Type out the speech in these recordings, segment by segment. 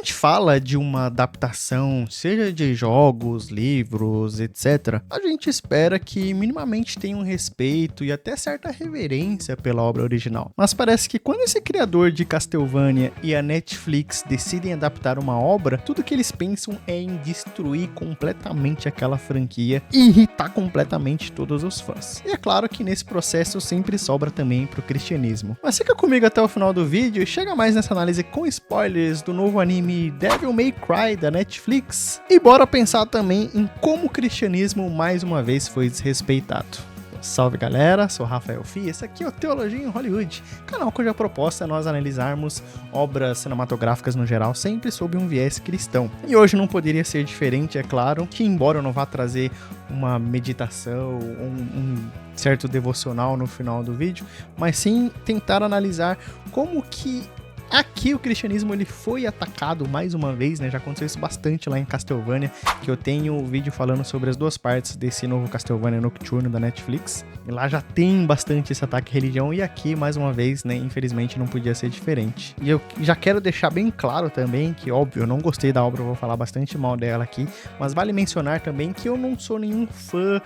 gente fala de uma adaptação, seja de jogos, livros, etc., a gente espera que minimamente tenha um respeito e até certa reverência pela obra original. Mas parece que quando esse criador de Castlevania e a Netflix decidem adaptar uma obra, tudo que eles pensam é em destruir completamente aquela franquia e irritar completamente todos os fãs. E é claro que nesse processo sempre sobra também pro cristianismo. Mas fica comigo até o final do vídeo e chega mais nessa análise com spoilers do novo anime Devil May Cry da Netflix. E bora pensar também em como o cristianismo mais uma vez foi desrespeitado. Salve galera, sou Rafael Fi, esse aqui é o Teologia em Hollywood, canal cuja proposta é nós analisarmos obras cinematográficas no geral sempre sob um viés cristão. E hoje não poderia ser diferente, é claro, que embora eu não vá trazer uma meditação, um certo devocional no final do vídeo, mas sim tentar analisar como que aqui o cristianismo ele foi atacado mais uma vez, né? Já aconteceu isso bastante lá em Castlevania, que eu tenho um vídeo falando sobre as duas partes desse novo Castlevania Nocturne da Netflix. E lá já tem bastante esse ataque à religião e aqui, mais uma vez, né? Infelizmente não podia ser diferente. E eu já quero deixar bem claro também que, óbvio, eu não gostei da obra, eu vou falar bastante mal dela aqui, mas vale mencionar também que eu não sou nenhum fã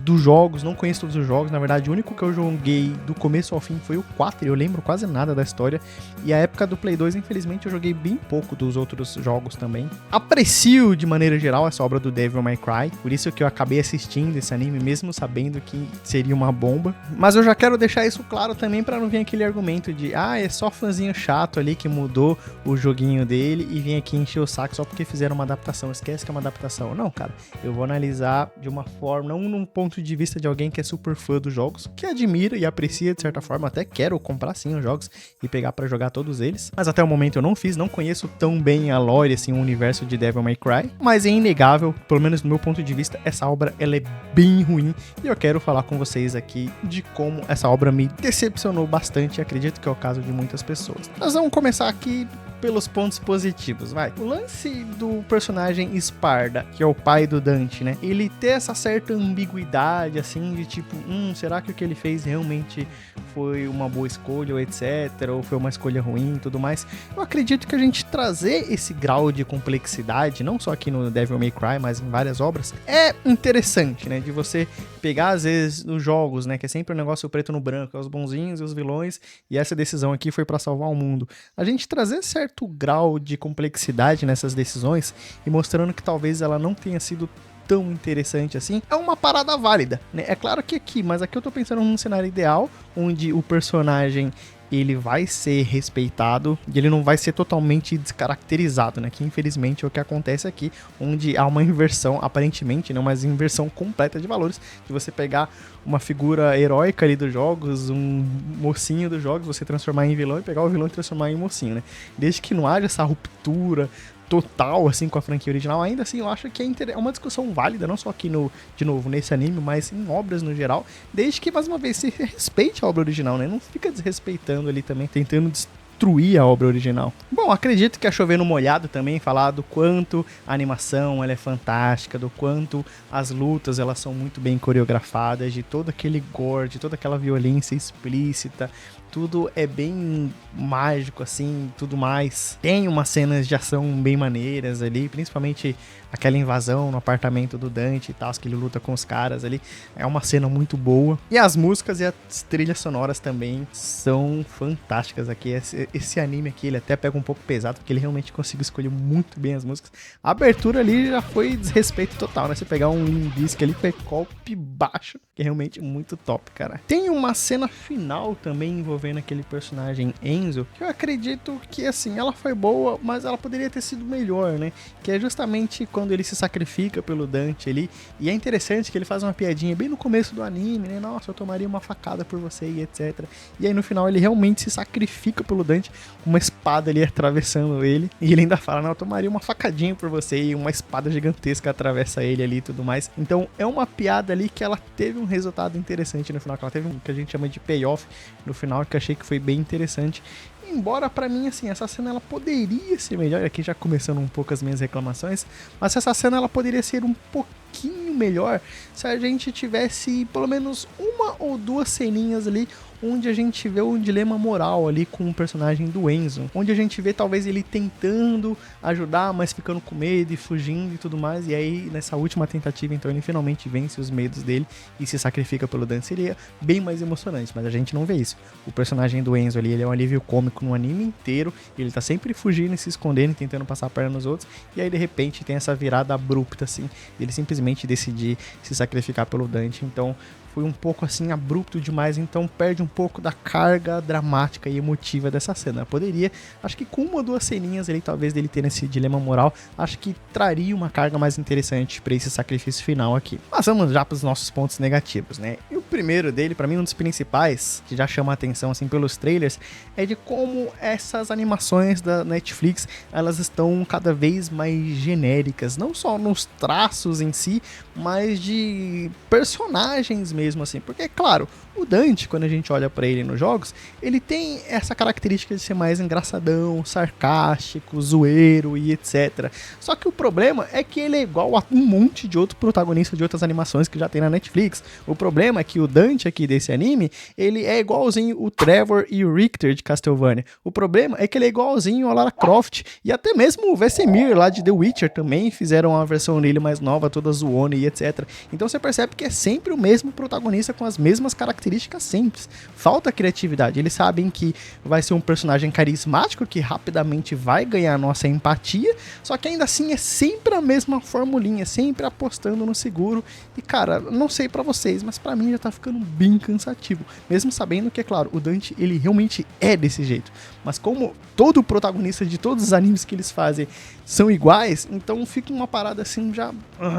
dos jogos, não conheço todos os jogos. Na verdade, o único que eu joguei do começo ao fim foi o 4, eu lembro quase nada da história. E a época do Play 2, infelizmente, eu joguei bem pouco dos outros jogos também. Aprecio, de maneira geral, essa obra do Devil May Cry, por isso que eu acabei assistindo esse anime, mesmo sabendo que seria uma bomba. Mas eu já quero deixar isso claro também, pra não vir aquele argumento de é só fãzinho chato ali que mudou o joguinho dele e vem aqui encher o saco só porque fizeram uma adaptação. Esquece que é uma adaptação. Não, cara, eu vou analisar de uma forma, não num ponto de vista de alguém que é super fã dos jogos, que admira e aprecia de certa forma, até quero comprar sim os jogos e pegar pra jogar todos eles. Mas até o momento eu não fiz, não conheço tão bem a lore, assim, o universo de Devil May Cry. Mas é inegável, pelo menos do meu ponto de vista, essa obra ela é bem ruim. E eu quero falar com vocês aqui de como essa obra me decepcionou bastante. E acredito que é o caso de muitas pessoas. Nós vamos começar aqui pelos pontos positivos, vai. O lance do personagem Sparda, que é o pai do Dante, né? Ele ter essa certa ambiguidade, assim, de tipo, será que o que ele fez realmente foi uma boa escolha, ou etc, ou foi uma escolha ruim e tudo mais. Eu acredito que a gente trazer esse grau de complexidade, não só aqui no Devil May Cry, mas em várias obras, é interessante, né? De você pegar, às vezes, os jogos, né? Que é sempre um negócio preto no branco, é os bonzinhos e os vilões, e essa decisão aqui foi pra salvar o mundo. A gente trazer certo grau de complexidade nessas decisões e mostrando que talvez ela não tenha sido tão interessante assim, é uma parada válida, né? É claro que aqui, mas aqui eu tô pensando num cenário ideal, onde o personagem ele vai ser respeitado e ele não vai ser totalmente descaracterizado, né? Que infelizmente é o que acontece aqui, onde há uma inversão, aparentemente, né? Uma inversão completa de valores, de você pegar uma figura heróica ali dos jogos, um mocinho dos jogos, você transformar em vilão e pegar o vilão e transformar em mocinho, né? Desde que não haja essa ruptura total, assim, com a franquia original, ainda assim eu acho que é uma discussão válida, não só aqui de novo, nesse anime, mas em obras no geral, desde que, mais uma vez, se respeite a obra original, né? Não fica desrespeitando ali também, tentando destruir a obra original. Bom, acredito que é chover no molhado também falar do quanto a animação ela é fantástica, do quanto as lutas elas são muito bem coreografadas, de todo aquele gore, de toda aquela violência explícita, tudo é bem mágico, assim, tudo mais. Tem umas cenas de ação bem maneiras ali, principalmente aquela invasão no apartamento do Dante e tal, que ele luta com os caras ali. É uma cena muito boa. E as músicas e as trilhas sonoras também são fantásticas aqui. Esse anime aqui, ele até pega um pouco pesado, porque ele realmente conseguiu escolher muito bem as músicas. A abertura ali já foi desrespeito total, né? Você pegar um Limp Bizkit ali, foi golpe baixo, que é realmente muito top, cara. Tem uma cena final também envolvendo aquele personagem Enzo, que eu acredito que, assim, ela foi boa, mas ela poderia ter sido melhor, né? Que é justamente quando ele se sacrifica pelo Dante ali, e é interessante que ele faz uma piadinha bem no começo do anime, né? Nossa, eu tomaria uma facada por você e etc. E aí no final ele realmente se sacrifica pelo Dante, com uma espada ali atravessando ele, e ele ainda fala, não, eu tomaria uma facadinha por você, e uma espada gigantesca atravessa ele ali e tudo mais. Então é uma piada ali que ela teve um resultado interessante no final, que ela teve um que a gente chama de payoff no final, que eu achei que foi bem interessante. embora pra mim, assim, essa cena ela poderia ser melhor, aqui já começando um pouco as minhas reclamações, mas essa cena ela poderia ser um pouquinho melhor se a gente tivesse pelo menos uma ou duas ceninhas ali onde a gente vê um dilema moral ali com o personagem do Enzo, onde a gente vê talvez ele tentando ajudar, mas ficando com medo e fugindo e tudo mais, e aí nessa última tentativa então ele finalmente vence os medos dele e se sacrifica pelo Dan. Seria bem mais emocionante, mas a gente não vê isso. O personagem do Enzo ali, ele é um alívio cômico no anime inteiro, ele tá sempre fugindo e se escondendo e tentando passar a perna nos outros, e aí de repente tem essa virada abrupta assim, ele simplesmente decidir se sacrificar pelo Dante. Então foi um pouco assim abrupto demais, então perde um pouco da carga dramática e emotiva dessa cena. Poderia, acho que com uma ou duas ceninhas ali, talvez dele ter esse dilema moral, acho que traria uma carga mais interessante para esse sacrifício final aqui. Mas vamos já para os nossos pontos negativos, né? E o primeiro dele, para mim um dos principais, que já chama a atenção assim pelos trailers, é de como essas animações da Netflix, elas estão cada vez mais genéricas, não só nos traços em si, mas de personagens mesmo assim, porque claro, o Dante, quando a gente olha pra ele nos jogos, ele tem essa característica de ser mais engraçadão, sarcástico, zoeiro e etc. Só que o problema é que ele é igual a um monte de outro protagonista de outras animações que já tem na Netflix. O problema é que o Dante aqui desse anime, ele é igualzinho o Trevor e o Richter de Castlevania. O problema é que ele é igualzinho a Lara Croft e até mesmo o Vesemir lá de The Witcher também fizeram uma versão dele mais nova, toda zoona e etc. Então você percebe que é sempre o mesmo protagonista com as mesmas características simples. Falta criatividade. Eles sabem que vai ser um personagem carismático que rapidamente vai ganhar nossa empatia, só que ainda assim é sempre a mesma formulinha, sempre apostando no seguro. E cara, não sei pra vocês, mas pra mim já tá ficando bem cansativo. Mesmo sabendo que, é claro, o Dante ele realmente é desse jeito. Mas como todo protagonista de todos os animes que eles fazem são iguais, então fica uma parada assim já,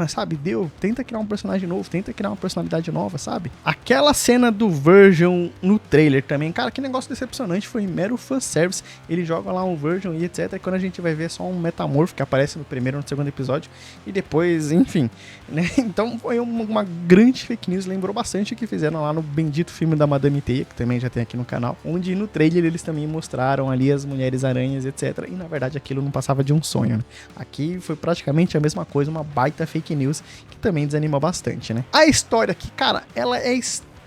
sabe, tenta criar um personagem novo, tenta criar uma personalidade nova, sabe? Aquela cena do Virgil no trailer também, cara, que negócio decepcionante, foi mero fanservice, ele joga lá um Virgil e etc, e quando a gente vai ver só um metamorfo que aparece no primeiro ou no segundo episódio, e depois, enfim, né? Então foi uma grande fake news, lembrou bastante o que fizeram lá no bendito filme da Madame Teia, que também já tem aqui no canal, onde no trailer eles também mostraram ali as Mulheres-Aranhas, etc, e na verdade aquilo não passava de um sonho, né? Aqui foi praticamente a mesma coisa, uma baita fake news que também desanima bastante, né? A história aqui, cara, ela é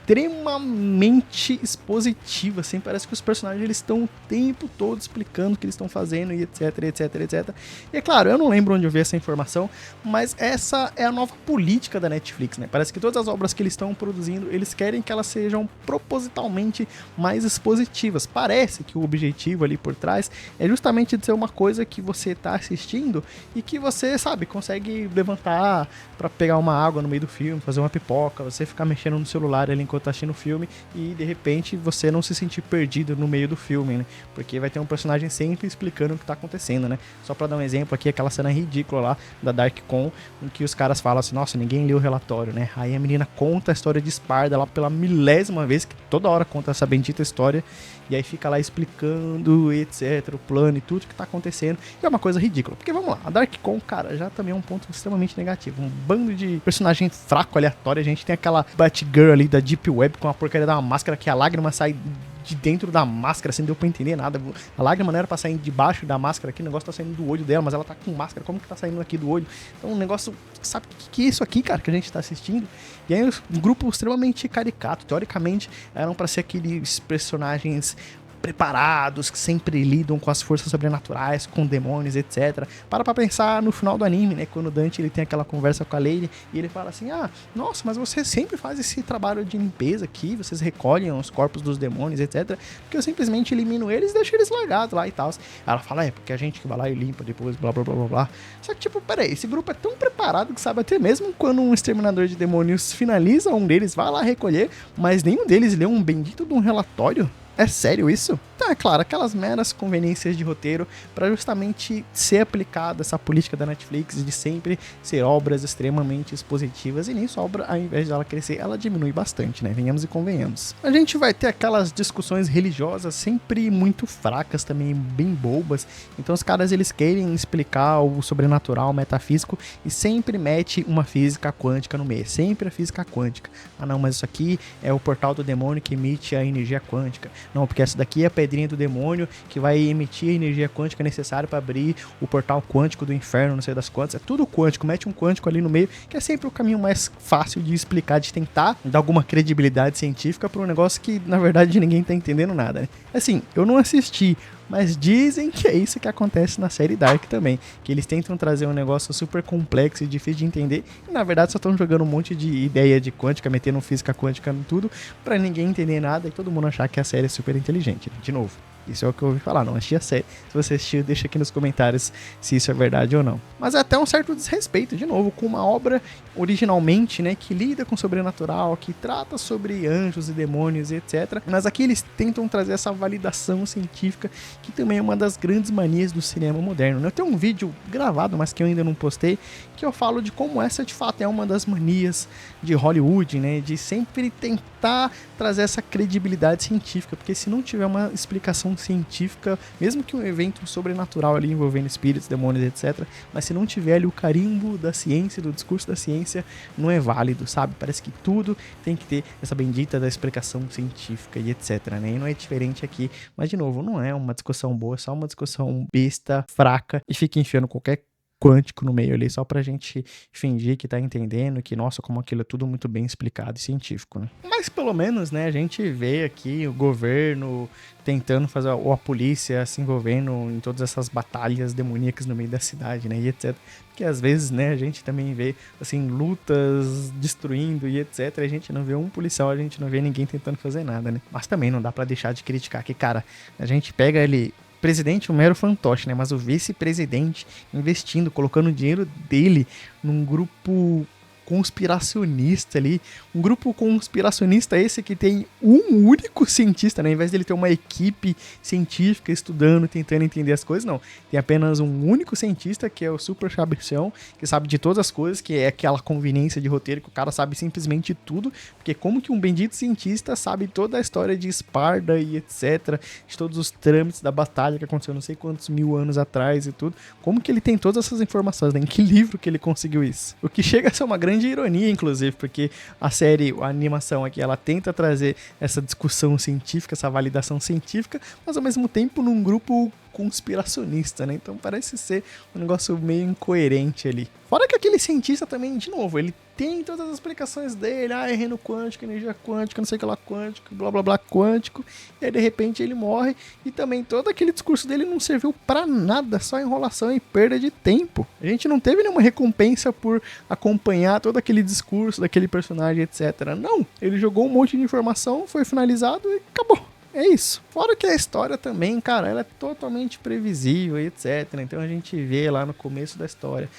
extremamente expositiva, assim, parece que os personagens eles estão o tempo todo explicando o que eles estão fazendo e etc, etc, etc. E é claro, eu não lembro onde eu vi essa informação, mas essa é a nova política da Netflix, né? Parece que todas as obras que eles estão produzindo, eles querem que elas sejam propositalmente mais expositivas. Parece que o objetivo ali por trás é justamente de ser uma coisa que você tá assistindo e que você, sabe, consegue levantar pra pegar uma água no meio do filme, fazer uma pipoca, você ficar mexendo no celular ali enquanto tá assistindo o filme e de repente você não se sentir perdido no meio do filme, né? Porque vai ter um personagem sempre explicando o que tá acontecendo, né? Só pra dar um exemplo aqui, aquela cena ridícula lá da Dark Con, em que os caras falam assim, nossa, ninguém leu o relatório, né? Aí a menina conta a história de Sparda lá pela milésima vez, que toda hora conta essa bendita história, e aí fica lá explicando, etc, o plano e tudo que tá acontecendo, e é uma coisa ridícula, porque vamos lá, a Dark Con, cara, já também é um ponto extremamente negativo, um bando de personagem fraco, aleatório, a gente tem aquela Batgirl ali da Deep Web com a porcaria da máscara que a lágrima sai de dentro da máscara, assim, não deu pra entender nada. A lágrima não era pra sair debaixo da máscara aqui, o negócio tá saindo do olho dela, mas ela tá com máscara, como que tá saindo aqui do olho? Então um negócio, sabe o que é isso aqui, cara, que a gente tá assistindo? E aí um grupo extremamente caricato, teoricamente eram pra ser aqueles personagens preparados, que sempre lidam com as forças sobrenaturais, com demônios, etc. Para pra pensar no final do anime, né? Quando o Dante ele tem aquela conversa com a Lady e ele fala assim, nossa, mas você sempre faz esse trabalho de limpeza aqui, vocês recolhem os corpos dos demônios, etc. Porque eu simplesmente elimino eles e deixo eles largados lá e tal. Ela fala, porque a gente que vai lá e limpa depois, blá, blá, blá, blá, blá. Só que, tipo, peraí, esse grupo é tão preparado que sabe até mesmo quando um exterminador de demônios finaliza, um deles vai lá recolher, mas nenhum deles lê um bendito de um relatório? É sério isso? Então, é claro, aquelas meras conveniências de roteiro para justamente ser aplicada essa política da Netflix de sempre ser obras extremamente expositivas, e nisso a obra, ao invés de ela crescer, ela diminui bastante, né? Venhamos e convenhamos. A gente vai ter aquelas discussões religiosas sempre muito fracas também, bem bobas, então os caras eles querem explicar o sobrenatural, o metafísico, e sempre mete uma física quântica no meio, sempre a física quântica. Ah não, mas isso aqui é o portal do demônio que emite a energia quântica. Não, porque essa daqui é a pedrinha do demônio que vai emitir a energia quântica necessária para abrir o portal quântico do inferno, não sei das quantas. É tudo quântico, mete um quântico ali no meio, que é sempre o caminho mais fácil de explicar, de tentar dar alguma credibilidade científica para um negócio que, na verdade, ninguém tá entendendo nada, né? Assim, eu não assisti, mas dizem que é isso que acontece na série Dark também, que eles tentam trazer um negócio super complexo e difícil de entender, e na verdade só estão jogando um monte de ideia de quântica, metendo física quântica em tudo, pra ninguém entender nada e todo mundo achar que a série é super inteligente, de novo. Isso é o que eu ouvi falar, não assisti a série. Se você assistiu, deixa aqui nos comentários se isso é verdade ou não. Mas é até um certo desrespeito, de novo, com uma obra originalmente, né, que lida com o sobrenatural, que trata sobre anjos e demônios e etc. Mas aqui eles tentam trazer essa validação científica, que também é uma das grandes manias do cinema moderno. Eu tenho um vídeo gravado, mas que eu ainda não postei, que eu falo de como essa de fato é uma das manias de Hollywood, né, de sempre tentar trazer essa credibilidade científica, porque se não tiver uma explicação científica, mesmo que um evento sobrenatural ali envolvendo espíritos, demônios, etc, mas se não tiver ali o carimbo da ciência, do discurso da ciência, não é válido, sabe? Parece que tudo tem que ter essa bendita da explicação científica e etc, né? E não é diferente aqui, mas de novo, não é uma discussão boa, é só uma discussão besta, fraca, e fica enfiando qualquer quântico no meio ali, só pra gente fingir que tá entendendo, que nossa, como aquilo é tudo muito bem explicado e científico, né? Mas pelo menos, né, a gente vê aqui o governo tentando fazer, ou a polícia se envolvendo em todas essas batalhas demoníacas no meio da cidade, né, e etc. Porque às vezes, né, a gente também vê, assim, lutas destruindo e etc. A gente não vê um policial, a gente não vê ninguém tentando fazer nada, né? Mas também não dá pra deixar de criticar que, cara, a gente pega ele... presidente, um mero fantoche, né? Mas o vice-presidente investindo, colocando o dinheiro dele num grupo conspiracionista ali, um grupo conspiracionista esse que tem um único cientista, né? Ao invés dele ter uma equipe científica estudando, tentando entender as coisas, não. Tem apenas um único cientista, que é o Super Cabeção, que sabe de todas as coisas, que é aquela conveniência de roteiro que o cara sabe simplesmente tudo, porque como que um bendito cientista sabe toda a história de Esparta e etc, de todos os trâmites da batalha que aconteceu não sei quantos mil anos atrás e tudo, como que ele tem todas essas informações, né? Em que livro que ele conseguiu isso? O que chega a ser uma grande ironia, inclusive, porque a série, a animação aqui, ela tenta trazer essa discussão científica, essa validação científica, mas ao mesmo tempo num grupo conspiracionista, né? Então parece ser um negócio meio incoerente ali. Fora que aquele cientista também, de novo, ele tem todas as explicações dele, é reino quântico, energia quântica, não sei o que lá quântico, blá blá blá quântico, e aí de repente ele morre, e também todo aquele discurso dele não serviu pra nada, só enrolação e perda de tempo. A gente não teve nenhuma recompensa por acompanhar todo aquele discurso daquele personagem, etc. Não, ele jogou um monte de informação, foi finalizado e acabou. É isso. Fora que a história também, cara, ela é totalmente previsível e etc. Então a gente vê lá no começo da história,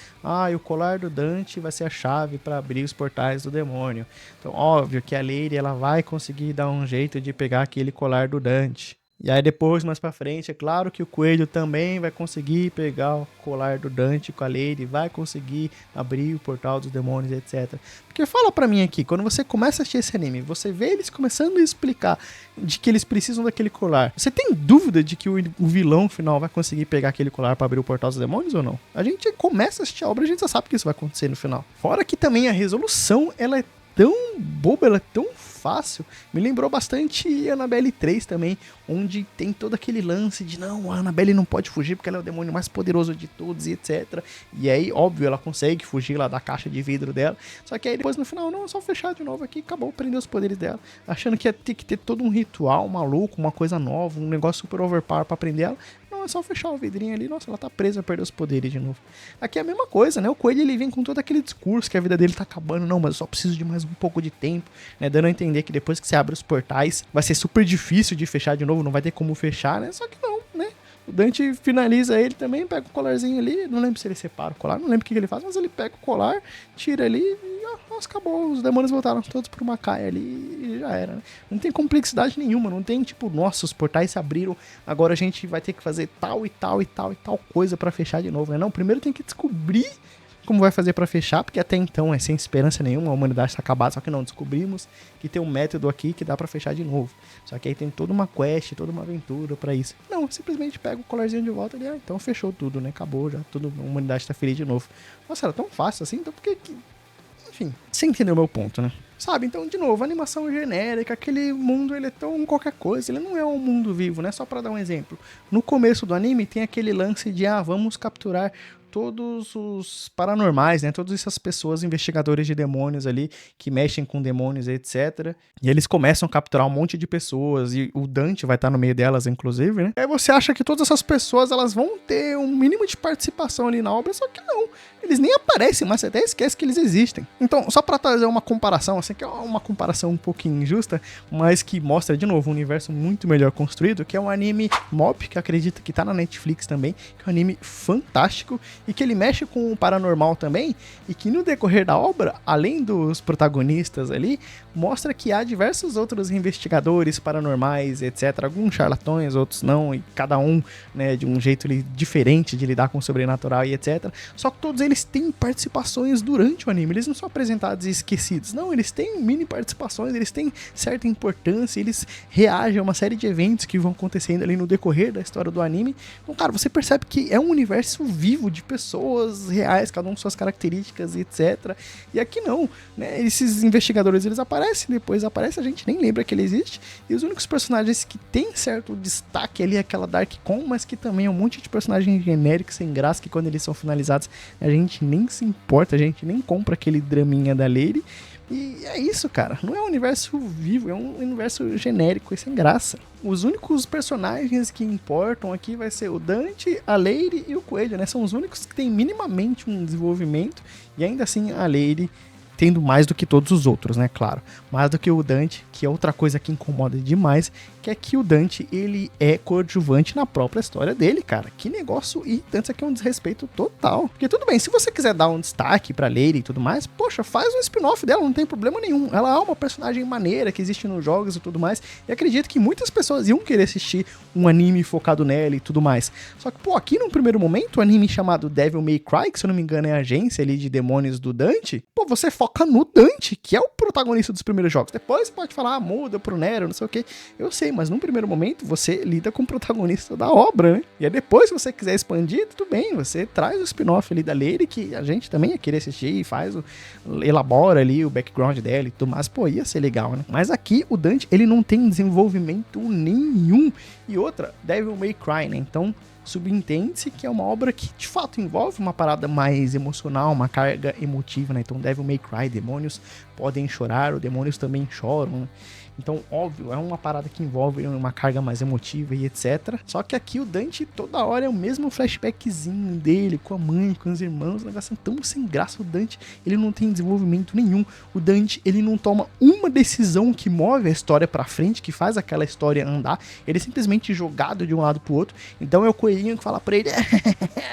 e o colar do Dante vai ser a chave para abrir os portais do demônio. Então, óbvio que a Lady, ela vai conseguir dar um jeito de pegar aquele colar do Dante. E aí depois, mais pra frente, é claro que o Coelho também vai conseguir pegar o colar do Dante com a Lady, vai conseguir abrir o portal dos demônios, etc. Porque fala pra mim aqui, quando você começa a assistir esse anime, você vê eles começando a explicar de que eles precisam daquele colar. Você tem dúvida de que o vilão final vai conseguir pegar aquele colar pra abrir o portal dos demônios ou não? A gente começa a assistir a obra e a gente já sabe que isso vai acontecer no final. Fora que também a resolução, ela é tão boba, ela é tão fácil, me lembrou bastante Annabelle 3 também, onde tem todo aquele lance de não, a Annabelle não pode fugir porque ela é o demônio mais poderoso de todos e etc. E aí, óbvio, ela consegue fugir lá da caixa de vidro dela, só que aí depois no final, não, é só fechar de novo aqui, acabou, prender os poderes dela, achando que ia ter que ter todo um ritual maluco, uma coisa nova, um negócio super overpower pra prender ela. Não, é só fechar o vidrinho ali, nossa, ela tá presa, perdeu os poderes de novo. Aqui é a mesma coisa, né? O Coelho, ele vem com todo aquele discurso que a vida dele tá acabando, não, mas eu só preciso de mais um pouco de tempo, né? Dando a entender que depois que você abre os portais, vai ser super difícil de fechar de novo, não vai ter como fechar, né? Só que não, né? O Dante finaliza ele também, pega o colarzinho ali, não lembro se ele separa o colar, não lembro o que ele faz, mas ele pega o colar, tira ali e nossa, acabou, os demônios voltaram todos pro Makai ali e já era, né? Não tem complexidade nenhuma, não tem tipo, nossa, os portais se abriram, agora a gente vai ter que fazer tal e tal e tal e tal coisa pra fechar de novo, né? Não, primeiro tem que descobrir como vai fazer pra fechar, porque até então é sem esperança nenhuma, a humanidade tá acabada, só que não, descobrimos que tem um método aqui que dá pra fechar de novo. Só que aí tem toda uma quest, toda uma aventura pra isso. Não, simplesmente pega o colarzinho de volta e então fechou tudo, né? Acabou já, tudo, a humanidade tá feliz de novo. Nossa, era tão fácil assim, então por que... Enfim, você entendeu o meu ponto, né? sabe? Então, de novo, animação genérica, aquele mundo, ele é tão qualquer coisa, ele não é um mundo vivo, né? Só pra dar um exemplo. No começo do anime tem aquele lance de, vamos capturar todos os paranormais, né? Todas essas pessoas, investigadores de demônios ali, que mexem com demônios, etc. E eles começam a capturar um monte de pessoas, e o Dante vai estar no meio delas, inclusive, né? E aí você acha que todas essas pessoas, elas vão ter um mínimo de participação ali na obra, só que não. Eles nem aparecem, mas você até esquece que eles existem. Então, só pra trazer uma comparação, assim, que é uma comparação um pouquinho injusta, mas que mostra, de novo, um universo muito melhor construído, que é um anime Mob, que acredito que tá na Netflix também, que é um anime fantástico, e que ele mexe com o paranormal também, e que no decorrer da obra, além dos protagonistas ali, mostra que há diversos outros investigadores paranormais, etc. Alguns charlatões, outros não, e cada um, né, de um jeito diferente de lidar com o sobrenatural e etc. Só que todos eles têm participações durante o anime, eles não são apresentados e esquecidos, não, eles têm mini participações, eles têm certa importância, eles reagem a uma série de eventos que vão acontecendo ali no decorrer da história do anime. Então, cara, você percebe que é um universo vivo de pessoas reais, cada um com suas características e etc. E aqui não, né? Esses investigadores, eles aparecem, depois aparece, a gente nem lembra que ele existe, e os únicos personagens que tem certo destaque ali é aquela Dark Con, mas que também é um monte de personagens genéricos sem graça, que quando eles são finalizados a gente nem se importa, a gente nem compra aquele draminha da Lady. E é isso, cara. Não é um universo vivo, é um universo genérico e sem graça. Os únicos personagens que importam aqui vai ser o Dante, a Lady e o Coelho, né? São os únicos que têm minimamente um desenvolvimento, e ainda assim a Lady tendo mais do que todos os outros, né? Claro. Mais do que o Dante, que é outra coisa que incomoda demais, que é que o Dante, ele é coadjuvante na própria história dele, cara. Que negócio irritante, isso aqui é um desrespeito total. Porque tudo bem, se você quiser dar um destaque pra Lady e tudo mais, poxa, faz um spin-off dela, não tem problema nenhum. Ela é uma personagem maneira que existe nos jogos e tudo mais, e acredito que muitas pessoas iam querer assistir um anime focado nela e tudo mais. Só que, pô, aqui no primeiro momento, o anime chamado Devil May Cry, que se eu não me engano é a agência ali de demônios do Dante, pô, você foca no Dante, que é o protagonista dos primeiros jogos. Depois você pode falar, muda pro Nero, não sei o que. Eu sei, mas num primeiro momento você lida com o protagonista da obra, né? E aí depois, se você quiser expandir, tudo bem, você traz o spin-off ali da Lady, que a gente também ia querer assistir e faz elabora ali o background dela e tudo mais. Pô, ia ser legal, né? Mas aqui o Dante, ele não tem desenvolvimento nenhum. E outra, Devil May Cry, né? Então, subentende-se que é uma obra que de fato envolve uma parada mais emocional, uma carga emotiva, né? Então, Devil May Cry, demônios podem chorar, os demônios também choram, né? Então, óbvio, é uma parada que envolve uma carga mais emotiva e etc. Só que aqui o Dante, toda hora, é o mesmo flashbackzinho dele, com a mãe, com os irmãos, um negócio tão sem graça. O Dante, ele não tem desenvolvimento nenhum. O Dante, ele não toma uma decisão que move a história pra frente, que faz aquela história andar. Ele é simplesmente jogado de um lado pro outro. Então é o coelhinho que fala pra ele,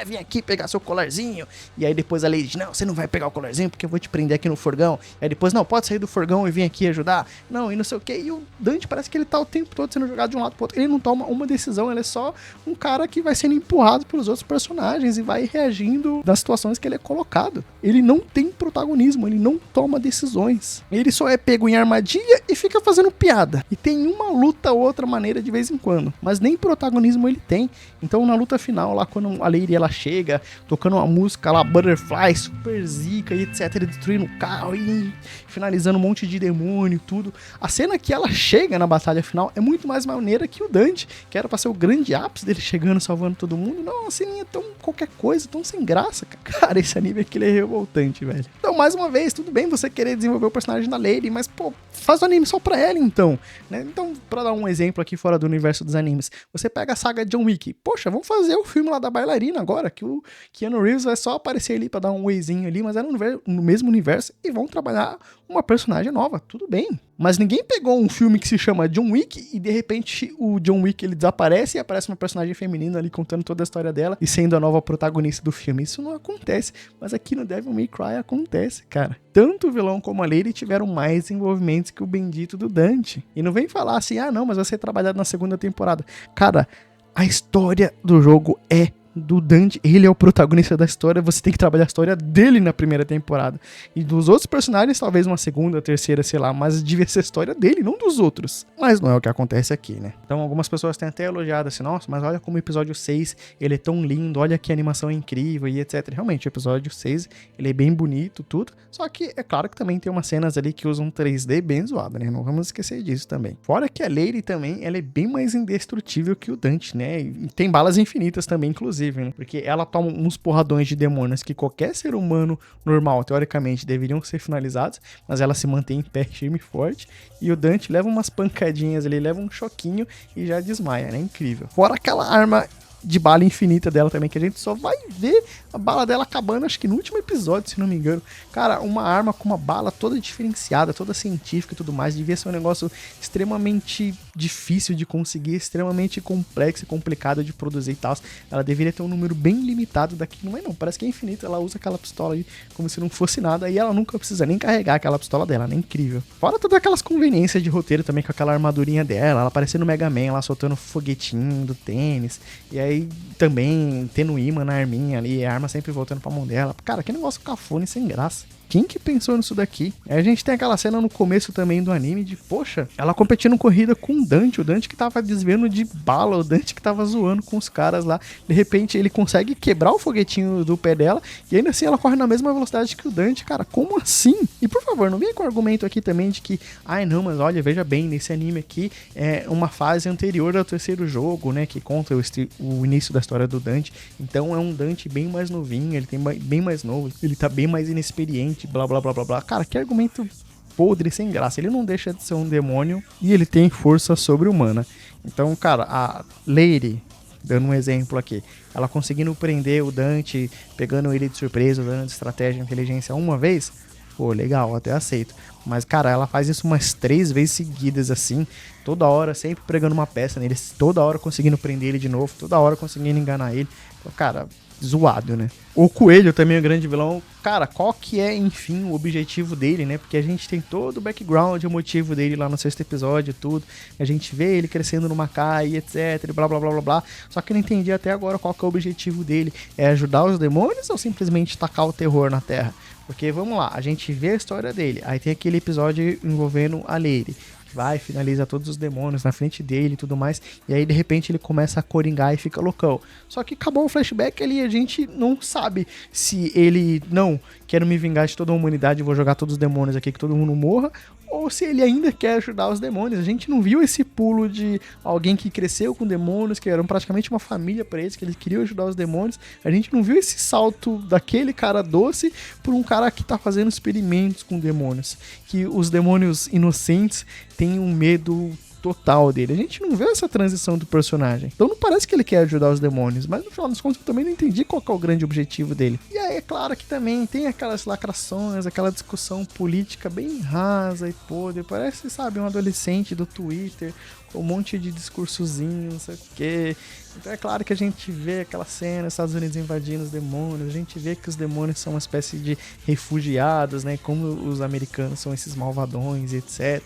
vem aqui pegar seu colarzinho. E aí depois a Lady diz, não, você não vai pegar o colarzinho porque eu vou te prender aqui no furgão. E aí depois, não, pode sair do furgão e vir aqui ajudar. Não, e não sei o que. E o Dante parece que ele tá o tempo todo sendo jogado de um lado pro outro. Ele não toma uma decisão, ele é só um cara que vai sendo empurrado pelos outros personagens e vai reagindo das situações que ele é colocado. Ele não tem protagonismo, ele não toma decisões. Ele só é pego em armadilha e fica fazendo piada. E tem uma luta ou outra maneira de vez em quando, mas nem protagonismo ele tem. Então na luta final, lá quando a Lady ela chega, tocando uma música lá, Butterfly, super zica e etc, destruindo o carro e finalizando um monte de demônio e tudo. A cena que ela chega na batalha final é muito mais maneira que o Dante, que era pra ser o grande ápice dele chegando, salvando todo mundo. Não, uma ceninha tão qualquer coisa, tão sem graça, cara. Cara, esse anime aqui é revoltante, velho. Então, mais uma vez, tudo bem você querer desenvolver o personagem da Lady, mas, pô, faz o anime só pra ela, então, né? Então, pra dar um exemplo aqui fora do universo dos animes, você pega a saga John Wick. Poxa, vamos fazer o filme lá da bailarina agora, que o Keanu Reeves vai só aparecer ali pra dar um oizinho ali, mas é no mesmo universo, e vão trabalhar uma personagem nova, tudo bem. Mas ninguém pegou um filme que se chama John Wick e de repente o John Wick ele desaparece e aparece uma personagem feminina ali contando toda a história dela e sendo a nova protagonista do filme. Isso não acontece, mas aqui no Devil May Cry acontece, cara. Tanto o vilão como a Lady tiveram mais desenvolvimentos que o bendito do Dante. E não vem falar assim, não, mas vai ser trabalhado na segunda temporada. Cara, a história do jogo é do Dante, ele é o protagonista da história, você tem que trabalhar a história dele na primeira temporada. E dos outros personagens, talvez uma segunda, terceira, sei lá, mas devia ser a história dele, não dos outros. Mas não é o que acontece aqui, né? Então algumas pessoas têm até elogiado assim, nossa, mas olha como o episódio 6, ele é tão lindo, olha que animação incrível e etc. Realmente, o episódio 6, ele é bem bonito, tudo. Só que é claro que também tem umas cenas ali que usam 3D bem zoado, né? Não vamos esquecer disso também. Fora que a Lady também, ela é bem mais indestrutível que o Dante, né? E tem balas infinitas também, inclusive, né? Porque ela toma uns porradões de demônios que qualquer ser humano normal, teoricamente, deveriam ser finalizados, mas ela se mantém em pé, firme e forte. E o Dante leva umas pancadinhas ali, leva um choquinho e já desmaia, né? Incrível. Fora aquela arma de bala infinita dela também, que a gente só vai ver a bala dela acabando, acho que no último episódio, se não me engano. Cara, uma arma com uma bala toda diferenciada, toda científica e tudo mais, devia ser um negócio extremamente difícil de conseguir, extremamente complexo e complicado de produzir e tal. Ela deveria ter um número bem limitado daquilo, mas não, parece que é infinita. Ela usa aquela pistola aí como se não fosse nada, e ela nunca precisa nem carregar aquela pistola dela, né? Incrível. Fora todas aquelas conveniências de roteiro também, com aquela armadurinha dela, ela parecendo o Mega Man, lá soltando foguetinho do tênis, e aí também tendo imã na arminha ali, a arma sempre voltando pra mão dela. Cara, que negócio cafone sem graça. Quem que pensou nisso daqui? Aí a gente tem aquela cena no começo também do anime de, poxa, ela competindo corrida com o Dante que tava desviando de bala, o Dante que tava zoando com os caras lá. De repente ele consegue quebrar o foguetinho do pé dela e ainda assim ela corre na mesma velocidade que o Dante, cara, como assim? E por favor, não venha com o argumento aqui também de que, ai não, mas olha, veja bem, nesse anime aqui é uma fase anterior ao terceiro jogo, né, que conta o início da história do Dante, então é um Dante bem mais novinho, ele tem bem mais novo, ele tá bem mais inexperiente, blá blá blá blá blá. Cara, que argumento podre, sem graça. Ele não deixa de ser um demônio e ele tem força sobre-humana. Então, cara, a Lady, dando um exemplo aqui, ela conseguindo prender o Dante, pegando ele de surpresa, dando estratégia e inteligência uma vez, pô, legal, até aceito. Mas, cara, ela faz isso umas 3 vezes seguidas, assim, toda hora, sempre pregando uma peça nele, toda hora conseguindo prender ele de novo, toda hora conseguindo enganar ele. Cara, zoado, né? O Coelho também é o grande vilão. Cara, qual que é, enfim, o objetivo dele, né? Porque a gente tem todo o background, o motivo dele lá no 6º episódio e tudo. A gente vê ele crescendo no Makai, etc, blá, blá, blá, blá, blá. Só que eu não entendi até agora qual que é o objetivo dele. É ajudar os demônios ou simplesmente tacar o terror na Terra? Porque, vamos lá, a gente vê a história dele. Aí tem aquele episódio envolvendo a Lady. Vai, finaliza todos os demônios na frente dele e tudo mais, e aí de repente ele começa a coringar e fica loucão. Só que acabou o flashback ali, a gente não sabe se ele, não, quero me vingar de toda a humanidade, vou jogar todos os demônios aqui, que todo mundo morra, ou se ele ainda quer ajudar os demônios. A gente não viu esse pulo de alguém que cresceu com demônios, que eram praticamente uma família pra eles, que eles queriam ajudar os demônios. A gente não viu esse salto daquele cara doce por um cara que tá fazendo experimentos com demônios, que os demônios inocentes têm um medo total dele. A gente não vê essa transição do personagem. Então não parece que ele quer ajudar os demônios, mas no final das contas eu também não entendi qual que é o grande objetivo dele. E aí é claro que também tem aquelas lacrações, aquela discussão política bem rasa e podre. Parece, sabe, um adolescente do Twitter com um monte de discursozinho, não sei o quê. Então é claro que a gente vê aquela cena, Estados Unidos invadindo os demônios, a gente vê que os demônios são uma espécie de refugiados, né? Como os americanos são esses malvadões, etc.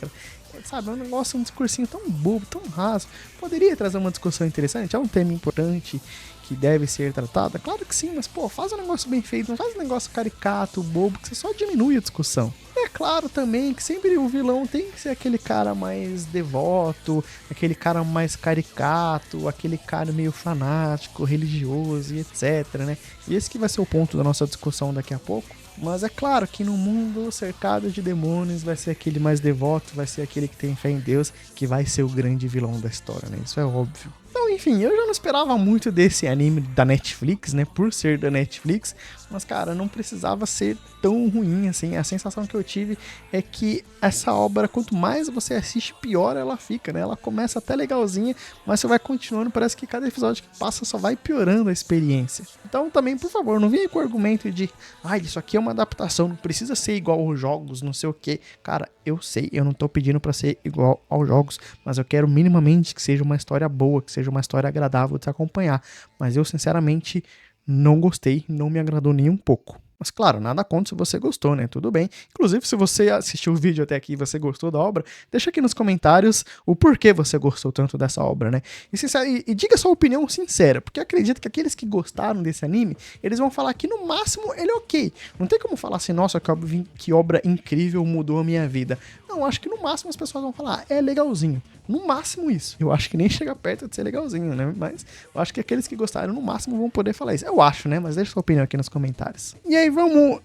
Sabe, é um negócio, um discursinho tão bobo, tão raso. Poderia trazer uma discussão interessante, é um tema importante que deve ser tratado? Claro que sim, mas pô, faz um negócio bem feito, não faz um negócio caricato, bobo, que você só diminui a discussão. É claro também que sempre o vilão tem que ser aquele cara mais devoto, aquele cara mais caricato, aquele cara meio fanático, religioso e etc, né? E esse que vai ser o ponto da nossa discussão daqui a pouco. Mas é claro que no mundo cercado de demônios vai ser aquele mais devoto, vai ser aquele que tem fé em Deus, que vai ser o grande vilão da história, né? Isso é óbvio. Então, enfim, eu já não esperava muito desse anime da Netflix, né? Por ser da Netflix. Mas, cara, não precisava ser tão ruim, assim. A sensação que eu tive é que essa obra, quanto mais você assiste, pior ela fica, né? Ela começa até legalzinha, mas você vai continuando. Parece que cada episódio que passa só vai piorando a experiência. Então, também, por favor, não venha com o argumento de isso aqui é uma adaptação, não precisa ser igual aos jogos, não sei o que. Cara, eu sei, eu não tô pedindo pra ser igual aos jogos, mas eu quero minimamente que seja uma história boa, que seja uma história agradável de se acompanhar. Mas eu, sinceramente, não gostei, não me agradou nem um pouco. Mas claro, nada contra se você gostou, né? Tudo bem. Inclusive, se você assistiu o vídeo até aqui e você gostou da obra, deixa aqui nos comentários o porquê você gostou tanto dessa obra, né? E diga sua opinião sincera, porque eu acredito que aqueles que gostaram desse anime, eles vão falar que no máximo ele é ok. Não tem como falar assim, nossa, que obra incrível, mudou a minha vida. Não, acho que no máximo as pessoas vão falar, é legalzinho. No máximo isso. Eu acho que nem chega perto de ser legalzinho, né? Mas eu acho que aqueles que gostaram no máximo vão poder falar isso. Eu acho, né? Mas deixa sua opinião aqui nos comentários. E aí vamos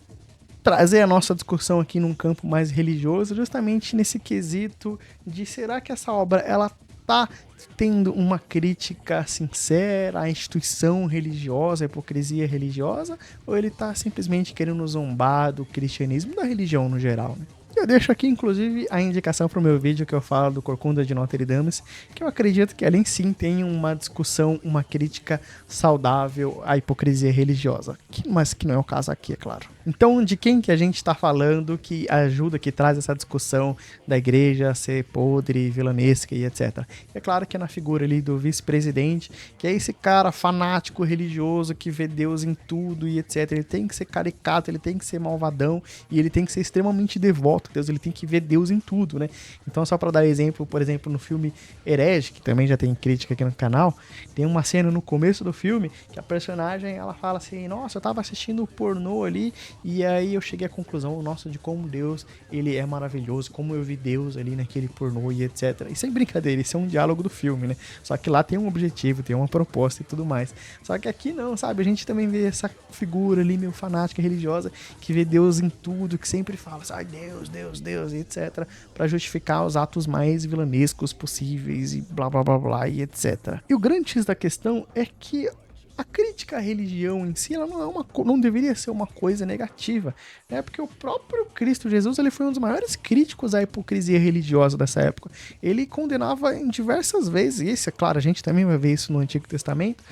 trazer a nossa discussão aqui num campo mais religioso, justamente nesse quesito de será que essa obra ela tá tendo uma crítica sincera à instituição religiosa, à hipocrisia religiosa, ou ele tá simplesmente querendo zombar do cristianismo, da religião no geral, né? Eu deixo aqui, inclusive, a indicação para o meu vídeo que eu falo do Corcunda de Notre Dame, que eu acredito que ali sim tem uma discussão, uma crítica saudável à hipocrisia religiosa, mas que não é o caso aqui, é claro. Então, de quem que a gente está falando que ajuda, que traz essa discussão da igreja ser podre, vilanesca e etc. É claro que é na figura ali do vice-presidente, que é esse cara fanático religioso que vê Deus em tudo e etc. Ele tem que ser caricato, ele tem que ser malvadão e ele tem que ser extremamente devoto a Deus, ele tem que ver Deus em tudo, né? Então, só para dar exemplo, por exemplo, no filme Herege, que também já tem crítica aqui no canal, tem uma cena no começo do filme que a personagem, ela fala assim, nossa, eu tava assistindo pornô ali e aí eu cheguei à conclusão, nossa, de como Deus, ele é maravilhoso, como eu vi Deus ali naquele pornô e etc. Isso é brincadeira, isso é um diálogo do filme, né? Só que lá tem um objetivo, tem uma proposta e tudo mais. Só que aqui não, sabe? A gente também vê essa figura ali meio fanática religiosa que vê Deus em tudo, que sempre fala, ai, Deus, Deus, Deus, e etc. Pra justificar os atos mais vilanescos possíveis e blá, blá, blá, blá, e etc. E o grande X da questão é que a crítica à religião em si, ela não deveria ser uma coisa negativa, né? Porque o próprio Cristo Jesus, ele foi um dos maiores críticos à hipocrisia religiosa dessa época. Ele condenava em diversas vezes, e isso, é claro, a gente também vai ver isso no Antigo Testamento,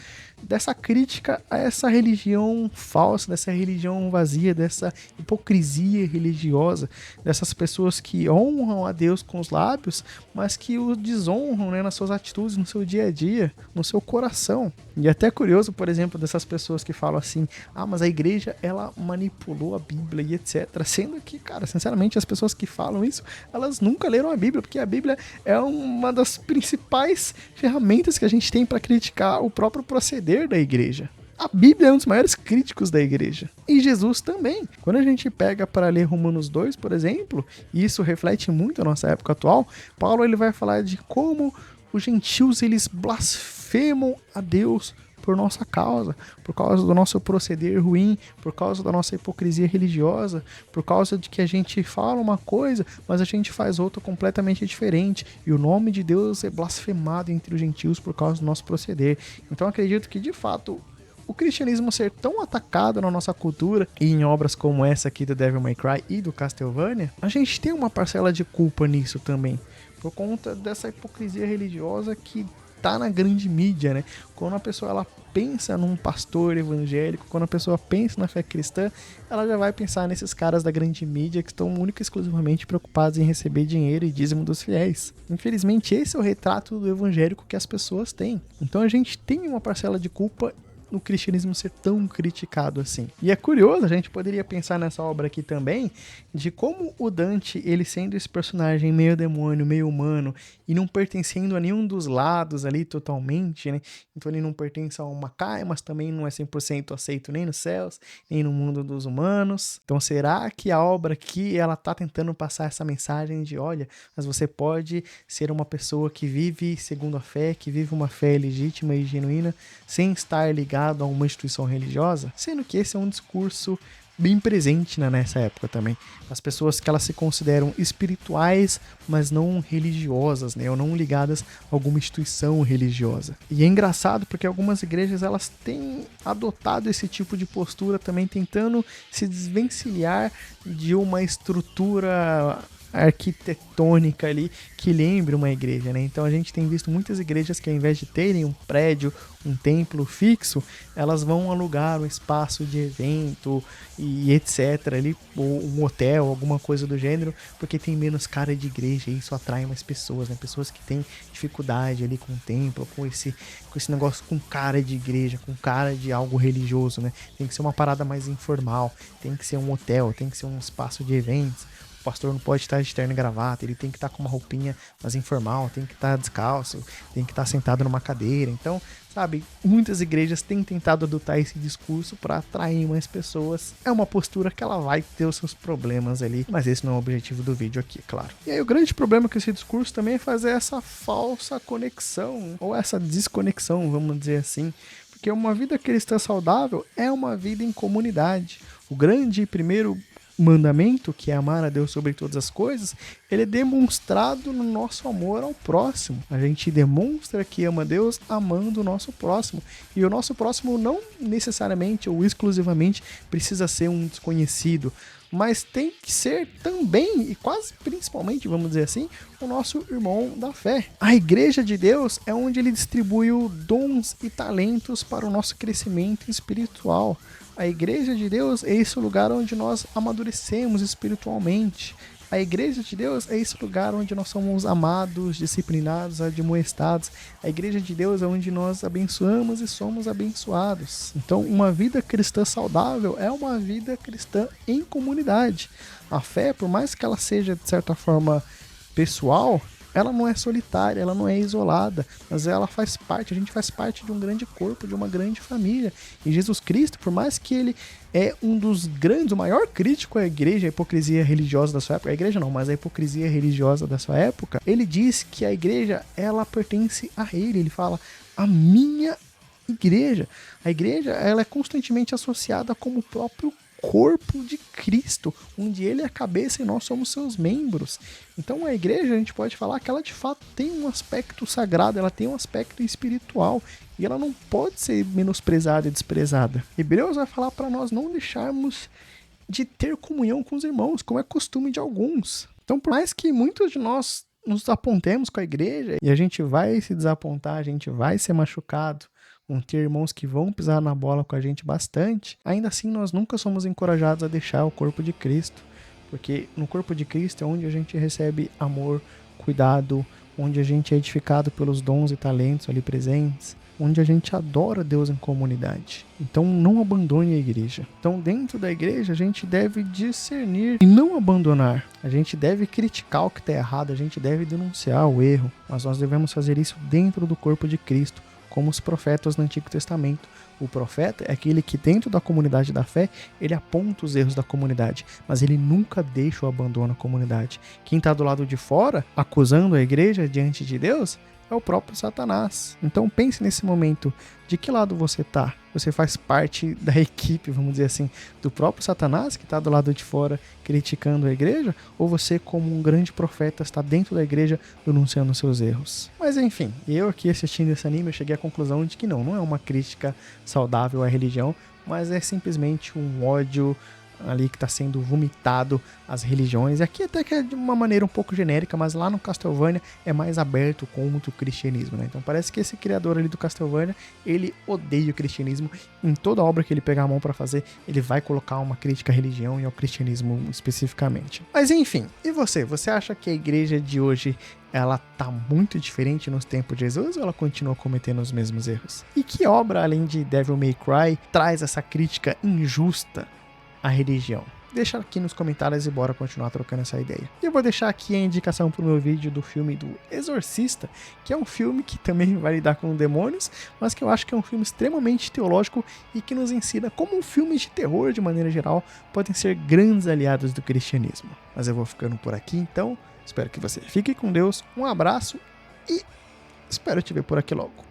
dessa crítica a essa religião falsa, dessa religião vazia, dessa hipocrisia religiosa, dessas pessoas que honram a Deus com os lábios, mas que o desonram, né, nas suas atitudes, no seu dia a dia, no seu coração. E é até curioso, por exemplo, dessas pessoas que falam assim, mas a igreja, ela manipulou a Bíblia e etc. Sendo que, cara, sinceramente, as pessoas que falam isso, elas nunca leram a Bíblia, porque a Bíblia é uma das principais ferramentas que a gente tem para criticar o próprio proceder da igreja. A Bíblia é um dos maiores críticos da igreja. E Jesus também. Quando a gente pega para ler Romanos 2, por exemplo, e isso reflete muito a nossa época atual, Paulo ele vai falar de como os gentios eles blasfemam a Deus por nossa causa, por causa do nosso proceder ruim, por causa da nossa hipocrisia religiosa, por causa de que a gente fala uma coisa, mas a gente faz outra completamente diferente, e o nome de Deus é blasfemado entre os gentios por causa do nosso proceder. Então acredito que, de fato, o cristianismo ser tão atacado na nossa cultura, e em obras como essa aqui do Devil May Cry e do Castlevania, a gente tem uma parcela de culpa nisso também, por conta dessa hipocrisia religiosa que tá na grande mídia, né? Quando a pessoa ela pensa num pastor evangélico, quando a pessoa pensa na fé cristã, ela já vai pensar nesses caras da grande mídia que estão única e exclusivamente preocupados em receber dinheiro e dízimo dos fiéis. Infelizmente, esse é o retrato do evangélico que as pessoas têm. Então a gente tem uma parcela de culpa no cristianismo ser tão criticado assim. E é curioso, a gente poderia pensar nessa obra aqui também, de como o Dante, ele sendo esse personagem meio demônio, meio humano, e não pertencendo a nenhum dos lados ali totalmente, né? Então ele não pertence a uma Makai, mas também não é 100% aceito nem nos céus, nem no mundo dos humanos. Então será que a obra aqui, ela tá tentando passar essa mensagem de, olha, mas você pode ser uma pessoa que vive segundo a fé, que vive uma fé legítima e genuína, sem estar ligado a uma instituição religiosa, sendo que esse é um discurso bem presente nessa época também. As pessoas que elas se consideram espirituais, mas não religiosas, né, ou não ligadas a alguma instituição religiosa. E é engraçado porque algumas igrejas elas têm adotado esse tipo de postura também, tentando se desvencilhar de uma estrutura arquitetônica ali que lembre uma igreja, né? Então a gente tem visto muitas igrejas que ao invés de terem um prédio, um templo fixo, elas vão alugar um espaço de evento e etc. ali, ou um hotel, alguma coisa do gênero, porque tem menos cara de igreja e isso atrai mais pessoas, né? Pessoas que têm dificuldade ali com o templo, com esse negócio com cara de igreja, com cara de algo religioso, né? Tem que ser uma parada mais informal, tem que ser um hotel, tem que ser um espaço de eventos. O pastor não pode estar de terno e gravata, ele tem que estar com uma roupinha mais informal, tem que estar descalço, tem que estar sentado numa cadeira. Então, sabe, muitas igrejas têm tentado adotar esse discurso para atrair mais pessoas. É uma postura que ela vai ter os seus problemas ali, mas esse não é o objetivo do vídeo aqui, claro. E aí o grande problema com esse discurso também é fazer essa falsa conexão, ou essa desconexão, vamos dizer assim, porque uma vida cristã saudável é uma vida em comunidade. O grande primeiro mandamento, que é amar a Deus sobre todas as coisas, ele é demonstrado no nosso amor ao próximo. A gente demonstra que ama Deus amando o nosso próximo. E o nosso próximo não necessariamente ou exclusivamente precisa ser um desconhecido, mas tem que ser também, e quase principalmente, vamos dizer assim, o nosso irmão da fé. A igreja de Deus é onde ele distribuiu dons e talentos para o nosso crescimento espiritual. A igreja de Deus é esse lugar onde nós amadurecemos espiritualmente. A igreja de Deus é esse lugar onde nós somos amados, disciplinados, admoestados. A igreja de Deus é onde nós abençoamos e somos abençoados. Então, uma vida cristã saudável é uma vida cristã em comunidade. A fé, por mais que ela seja, de certa forma, pessoal, ela não é solitária, ela não é isolada, mas ela faz parte, a gente faz parte de um grande corpo, de uma grande família. E Jesus Cristo, por mais que ele é um dos grandes, o maior crítico à igreja, à hipocrisia religiosa da sua época, a igreja não, mas a hipocrisia religiosa da sua época, ele diz que a igreja, ela pertence a ele fala, a minha igreja. A igreja, ela é constantemente associada como o próprio corpo de Cristo, onde ele é a cabeça e nós somos seus membros. Então a igreja, a gente pode falar que ela de fato tem um aspecto sagrado, ela tem um aspecto espiritual e ela não pode ser menosprezada e desprezada. Hebreus vai falar para nós não deixarmos de ter comunhão com os irmãos, como é costume de alguns. Então, por mais que muitos de nós nos apontemos com a igreja e a gente vai se desapontar, a gente vai ser machucado, vão ter irmãos que vão pisar na bola com a gente bastante, ainda assim nós nunca somos encorajados a deixar o corpo de Cristo, porque no corpo de Cristo é onde a gente recebe amor, cuidado, onde a gente é edificado pelos dons e talentos ali presentes, onde a gente adora Deus em comunidade. Então não abandone a igreja. Então dentro da igreja a gente deve discernir e não abandonar. A gente deve criticar o que está errado, a gente deve denunciar o erro, mas nós devemos fazer isso dentro do corpo de Cristo, como os profetas no Antigo Testamento. O profeta é aquele que dentro da comunidade da fé, ele aponta os erros da comunidade, mas ele nunca deixa ou abandona a comunidade. Quem está do lado de fora, acusando a igreja diante de Deus, é o próprio Satanás. Então pense nesse momento, de que lado você está? Você faz parte da equipe, vamos dizer assim, do próprio Satanás, que está do lado de fora criticando a igreja? Ou você, como um grande profeta, está dentro da igreja denunciando seus erros? Mas enfim, eu aqui assistindo esse anime, eu cheguei à conclusão de que não é uma crítica saudável à religião, mas é simplesmente um ódio ali que está sendo vomitado às religiões. E aqui até que é de uma maneira um pouco genérica, mas lá no Castlevania é mais aberto contra o cristianismo, né? Então parece que esse criador ali do Castlevania, ele odeia o cristianismo. Em toda obra que ele pegar a mão para fazer, ele vai colocar uma crítica à religião e ao cristianismo especificamente. Mas enfim, e você? Você acha que a igreja de hoje ela tá muito diferente nos tempos de Jesus ou ela continua cometendo os mesmos erros? E que obra, além de Devil May Cry, traz essa crítica injusta à religião? Deixa aqui nos comentários e bora continuar trocando essa ideia. E eu vou deixar aqui a indicação pro meu vídeo do filme do Exorcista, que é um filme que também vai lidar com demônios, mas que eu acho que é um filme extremamente teológico e que nos ensina como filmes de terror, de maneira geral, podem ser grandes aliados do cristianismo. Mas eu vou ficando por aqui, então espero que você fique com Deus, um abraço e espero te ver por aqui logo.